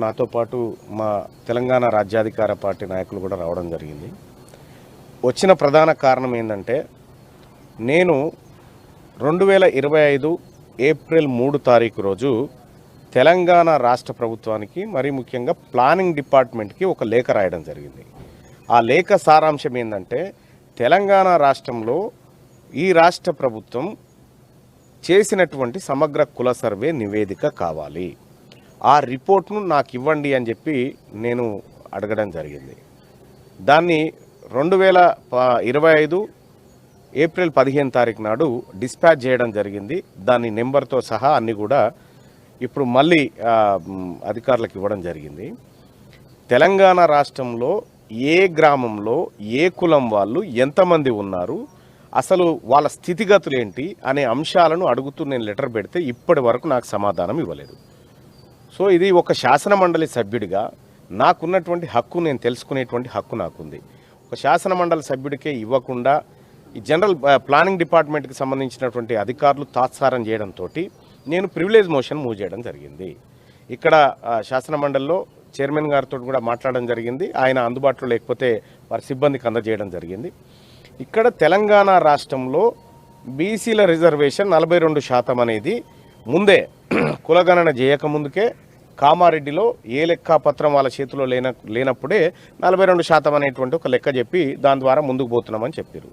నాతో పాటు మా తెలంగాణ రాజ్యాధికార పార్టీ నాయకులు కూడా రావడం జరిగింది. వచ్చిన ప్రధాన కారణం ఏంటంటే, నేను 2025 ఏప్రిల్ 3 తారీఖు రోజు తెలంగాణ రాష్ట్ర ప్రభుత్వానికి, మరీ ముఖ్యంగా ప్లానింగ్ డిపార్ట్మెంట్కి ఒక లేఖ రాయడం జరిగింది. ఆ లేఖ సారాంశం ఏంటంటే, తెలంగాణ రాష్ట్రంలో ఈ రాష్ట్ర ప్రభుత్వం చేసినటువంటి సమగ్ర కుల సర్వే నివేదిక కావాలి, ఆ రిపోర్ట్ను నాకు ఇవ్వండి అని చెప్పి నేను అడగడం జరిగింది. దాన్ని 2025 ఏప్రిల్ 15 తారీఖు నాడు డిస్పాచ్ చేయడం జరిగింది. దాని నెంబర్తో సహా అన్నీ కూడా ఇప్పుడు మళ్ళీ అధికారులకు ఇవ్వడం జరిగింది. తెలంగాణ రాష్ట్రంలో ఏ గ్రామంలో ఏ కులం వాళ్ళు ఎంతమంది ఉన్నారు, అసలు వాళ్ళ స్థితిగతులు ఏంటి అనే అంశాలను అడుగుతూ నేను లెటర్ పెడితే ఇప్పటి వరకు నాకు సమాధానం ఇవ్వలేదు. సో ఇది ఒక శాసన మండలి సభ్యుడిగా నాకున్నటువంటి హక్కు, నేను తెలుసుకునేటువంటి హక్కు నాకుంది. ఒక శాసన మండలి సభ్యుడికే ఇవ్వకుండా ఈ జనరల్ ప్లానింగ్ డిపార్ట్మెంట్కి సంబంధించినటువంటి అధికారులు తాత్సారం చేయడంతో నేను ప్రివిలేజ్ మోషన్ మూవ్ చేయడం జరిగింది. ఇక్కడ శాసన మండలిలో చైర్మన్ గారితో కూడా మాట్లాడడం జరిగింది. ఆయన అందుబాటులో లేకపోతే వారి సిబ్బందికి అందజేయడం జరిగింది. ఇక్కడ తెలంగాణ రాష్ట్రంలో బీసీల రిజర్వేషన్ 42% అనేది ముందే కులగణన చేయకముందుకే కామారెడ్డిలో ఏ లెక్కాపత్రం వాళ్ళ చేతిలో లేనప్పుడే 42% అనేటువంటి ఒక లెక్క చెప్పి దాని ద్వారా ముందుకు పోతున్నామని చెప్పారు.